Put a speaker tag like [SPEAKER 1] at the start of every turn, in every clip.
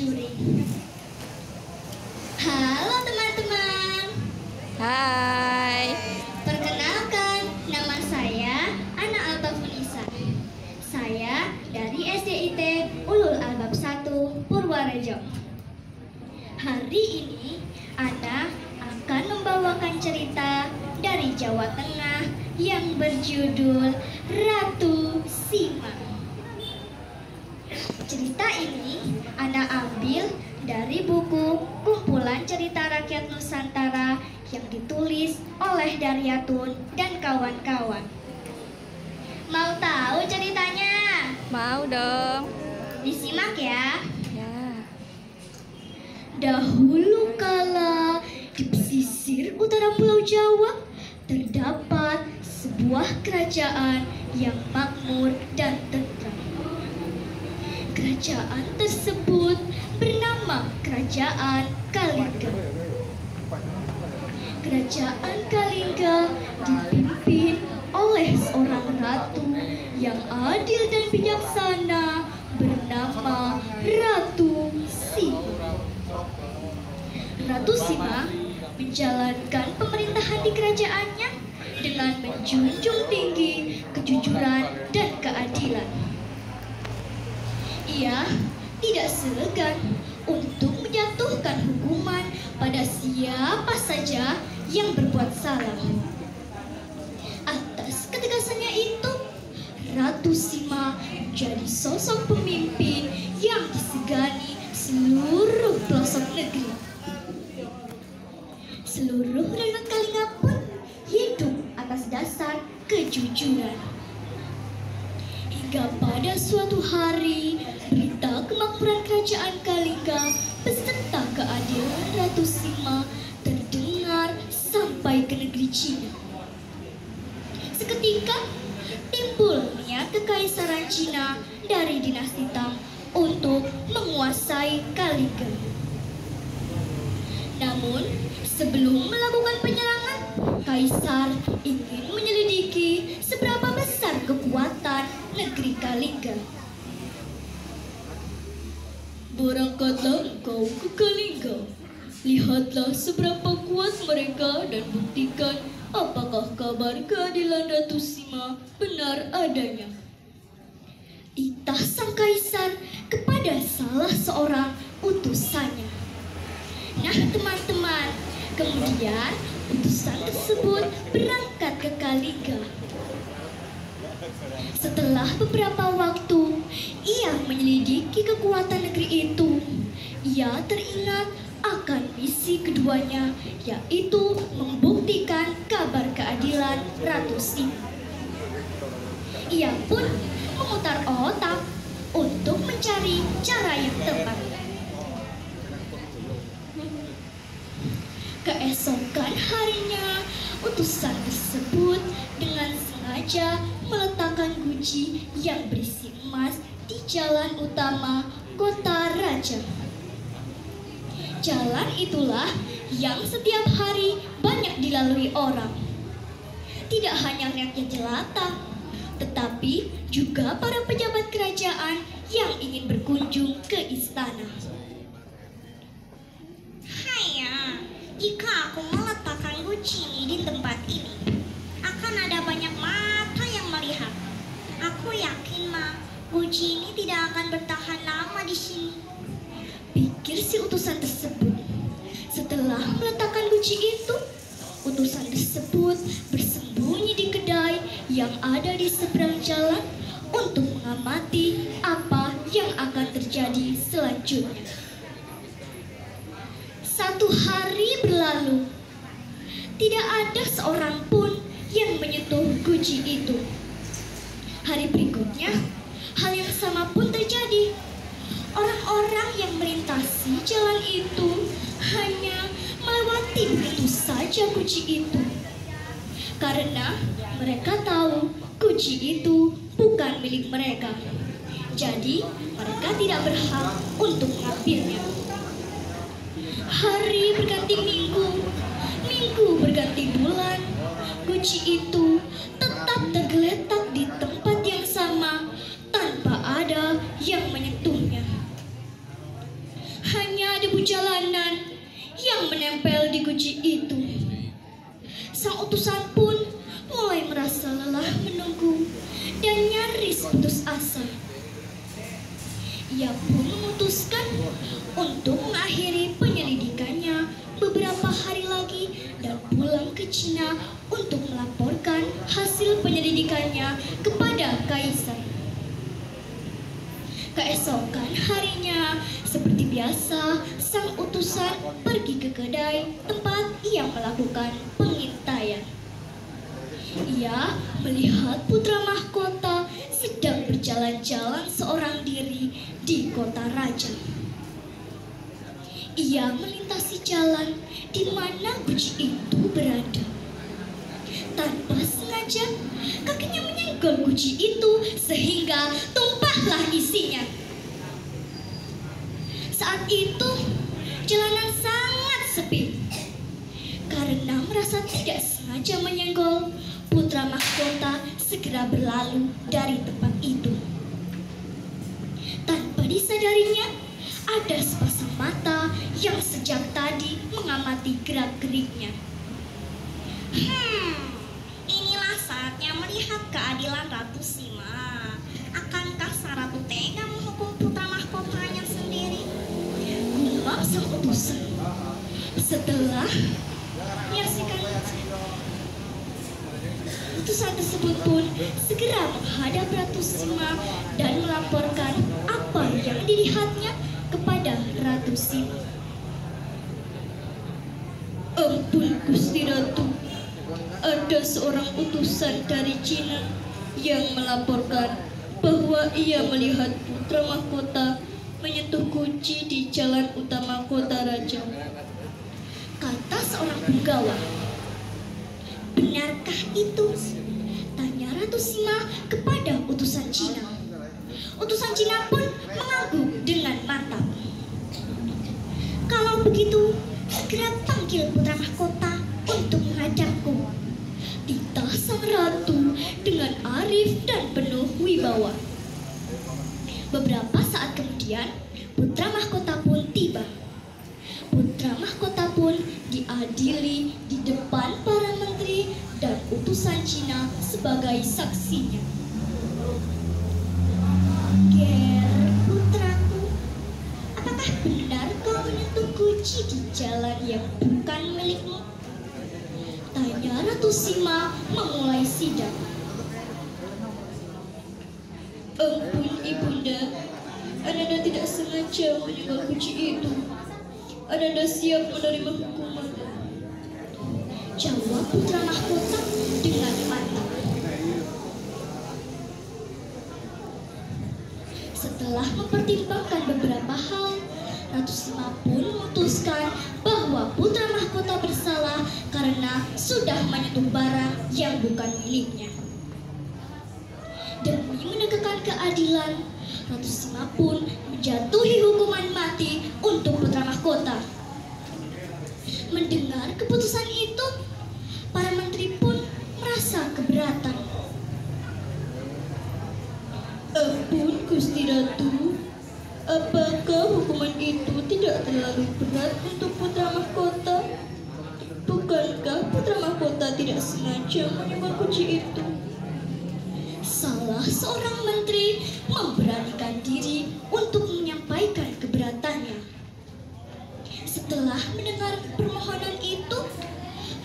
[SPEAKER 1] mencuri. Halo teman-teman.
[SPEAKER 2] Hai.
[SPEAKER 1] Perkenalkan, nama saya Ana Albafunisa. Saya dari SDIT Ulul Albab 1 Purworejo. Hari ini Ana akan membawakan cerita dari Jawa Tengah yang berjudul Ratu Sima. Cerita ini Ana ambil dari buku Kumpulan Cerita Rakyat Nusantara yang ditulis oleh Daryatun dan kawan-kawan. Mau tahu ceritanya?
[SPEAKER 2] Mau dong.
[SPEAKER 1] Disimak ya.
[SPEAKER 2] Ya.
[SPEAKER 1] Dahulu kala di pesisir utara Pulau Jawa terdapat sebuah kerajaan yang makmur dan tentram. Kerajaan tersebut bernama Kerajaan Kalingga. Kerajaan Kalingga dipimpin oleh seorang ratu yang adil dan bijaksana bernama Ratu Sima. Ratu Sima menjalankan pemerintahan di kerajaannya dengan menjunjung tinggi kejujuran dan keadilan. Ia tidak segan untuk menjatuhkan hukuman pada siapa saja yang berbuat salah. Atas ketegasannya itu, Ratu Sima menjadi sosok pemimpin yang disegani seluruh pelosok negeri. Seluruh rakyat Kalingga pun hidup atas dasar kejujuran. Hingga pada suatu hari, berita kemakmuran kerajaan Kalingga beserta keadilan Ratu Sima terdengar sampai ke negeri Cina. Seketika timbul niat kekaisaran Cina dari dinasti Tang untuk menguasai Kalingga. Namun, sebelum melakukan penyerangan, Kaisar ingin menyelidiki seberapa besar kekuatan negeri Kalingga. Berangkatlah engkau ke Kalingga. Lihatlah seberapa kuat mereka dan buktikan apakah kabar keadilan Ratu Sima benar adanya. Titah sang kaisar kepada salah seorang utusannya. Nah teman-teman, kemudian utusan tersebut berangkat ke Kalingga. Setelah beberapa waktu, ia menyelidiki kekuatan negeri itu. Ia teringat akan misi keduanya, yaitu membuktikan kabar keadilan Ratu Sima. Ia pun memutar otak untuk mencari cara yang tepat. Keesokan harinya, utusan tersebut dengan sengaja meletakkan guci yang berisi emas di jalan utama kota raja. Jalan itulah yang setiap hari banyak dilalui orang. Tidak hanya rakyat jelata, tetapi juga para pejabat kerajaan yang ingin berkunjung ke istana. Haya, jika aku meletakkan guci ini di tempat ini, akan ada banyak mata yang melihat. Aku yakin, Ma, guci ini tidak akan bertahan lama di sini, pikir si utusan tersebut. Setelah meletakkan guci itu, utusan tersebut bersembunyi di kedai yang ada di seberang jalan untuk mengamati apa yang akan terjadi selanjutnya. Satu hari berlalu, tidak ada seorang pun yang menyentuh guci itu. Hari berikutnya, hal yang sama pun terjadi. Orang-orang yang melintasi jalan itu hanya melewati begitu saja guci itu. Karena mereka tahu guci itu bukan milik mereka. Jadi, mereka tidak berhak untuk mengambilnya. Hari berganti minggu, minggu berganti bulan, guci itu tetap tergeletak di tempat yang sama tanpa ada yang menyentuhnya. Guji itu. Sang utusan pun mulai merasa lelah menunggu dan nyaris putus asa. Ia pun memutuskan untuk mengakhiri penyelidikannya beberapa hari lagi dan pulang ke Cina untuk melaporkan hasil penyelidikannya kepada kaisar. Keesokan harinya, seperti biasa, sang utusan pergi ke kedai tempat ia melakukan pengintaian. Ia melihat putra mahkota sedang berjalan-jalan seorang diri di kota raja. Ia melintasi jalan di mana Guji itu berada. Tanpa sengaja, kakinya menyenggol Guji itu sehingga tumpahlah isinya. Saat itu, jalanan sangat sepi. Karena merasa tidak sengaja menyenggol, putra mahkota segera berlalu dari tempat itu. Tanpa disadarinya, ada sepasang mata yang sejak tadi mengamati gerak-geriknya.
[SPEAKER 3] Inilah saatnya melihat keadilan Ratu Sima. Akankah sang ratu tega menghukum putra mahkotanya sendiri?
[SPEAKER 1] Gumam sang utusan. Setelah menyaksikan utusan tersebut pun segera menghadap Ratu Sima dan melaporkan apa yang dilihatnya kepada Ratu Sima. Ampun Gusti Ratu, ada seorang utusan dari Cina yang melaporkan bahwa ia melihat putra mahkota menyentuh Guji di jalan utama kota raja, kata seorang penggawa. Benarkah itu? Tanya Ratu Sima kepada utusan Cina. Utusan Cina pun mengangguk dengan mantap. Kalau begitu, segera panggil putra mahkota untuk menghadapku, titah sang ratu dengan arif dan penuh wibawa. Beberapa saat kemudian, putra mahkota pun tiba. Putra mahkota pun diadili di depan para menteri dan utusan Cina sebagai saksinya. Ger, putraku, apakah benar kau menyentuh Guji di jalan yang bukan milikmu? Tanya Ratu Sima memulai sidang. Ampun ibunda, Ananda tidak sengaja menyenggol Guji itu. Ananda siap menerima hukuman, jawab putra mahkota dengan mantap. Setelah mempertimbangkan beberapa hal, Ratu Sima pun memutuskan bahwa putra mahkota bersalah karena sudah menyentuh barang yang bukan miliknya. Demi menegakkan keadilan, Ratu Sima pun menjatuhi hukuman mati untuk putra mahkota. Mendengar keputusan itu, para menteri pun merasa keberatan. Ampun Gusti Ratu, apakah hukuman itu tidak terlalu berat untuk putra mahkota? Bukankah putra mahkota tidak sengaja menyenggol Guji itu? Salah seorang menteri memberanikan diri untuk menyampaikan keberatannya. Setelah mendengar permohonan itu,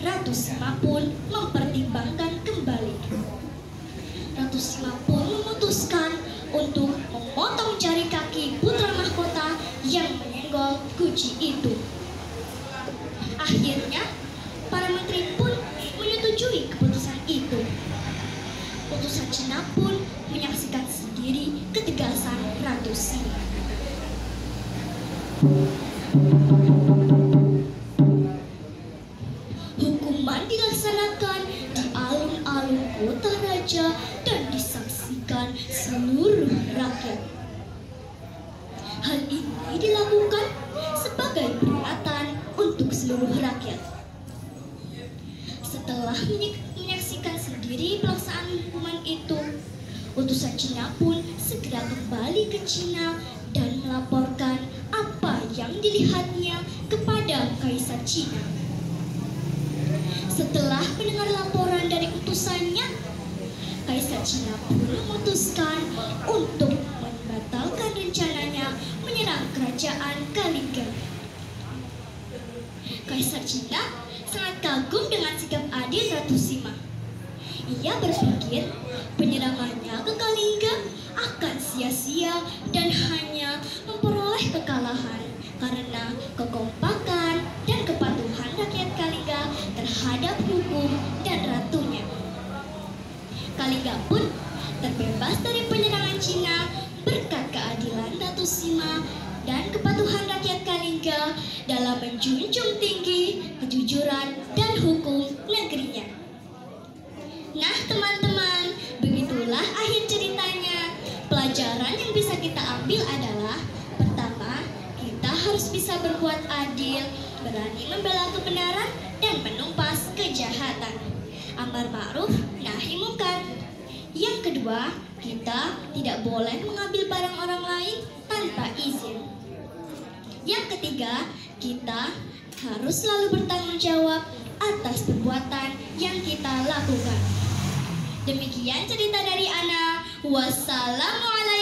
[SPEAKER 1] Ratu Sima pun mempertimbangkan kembali. Ratu Sima pun memutuskan untuk memotong jari kaki putra mahkota yang menyenggol Guji itu. Akhirnya, para menteri pun menyetujui keputusan itu. Utusan Cina pun menyaksikan sendiri ketegasan Ratu Sima. Hukuman dilaksanakan di alun-alun kota raja dan disaksikan seluruh rakyat. Hal ini dilakukan sebagai peringatan untuk seluruh rakyat. Setelah menyaksikan sendiri pelaksanaan hukuman itu, utusan Cina pun segera kembali ke Cina dan melaporkan apa yang dilihatnya kepada Kaisar Cina. Setelah mendengar laporan dari utusannya, Kaisar Cina pun memutuskan untuk membatalkan rencananya menyerang kerajaan Kalingga. Kaisar Cina sangat kagum dengan sikap adil Ratu Sima. Ia berpikir penyerangannya ke Kalingga akan sia-sia dan hanya memperoleh kekalahan karena kekompakan dan kepatuhan rakyat Kalingga terhadap hukum dan ratunya. Kalingga pun terbebas dari penyerangan Cina berkat keadilan Ratu Sima dan kepatuhan rakyat Kalingga dalam menjunjung tinggi kejujuran dan hukum negerinya. Nah teman-teman, begitulah akhir ceritanya. Pelajaran yang bisa kita ambil adalah: pertama, kita harus bisa berbuat adil, berani membela kebenaran, dan menumpas kejahatan. Amar ma'ruf, nahi mungkar. Yang kedua, kita tidak boleh mengambil barang orang lain tanpa izin. Yang ketiga, kita harus selalu bertanggung jawab atas perbuatan yang kita lakukan. Demikian cerita dari Ana. Wassalamualaikum.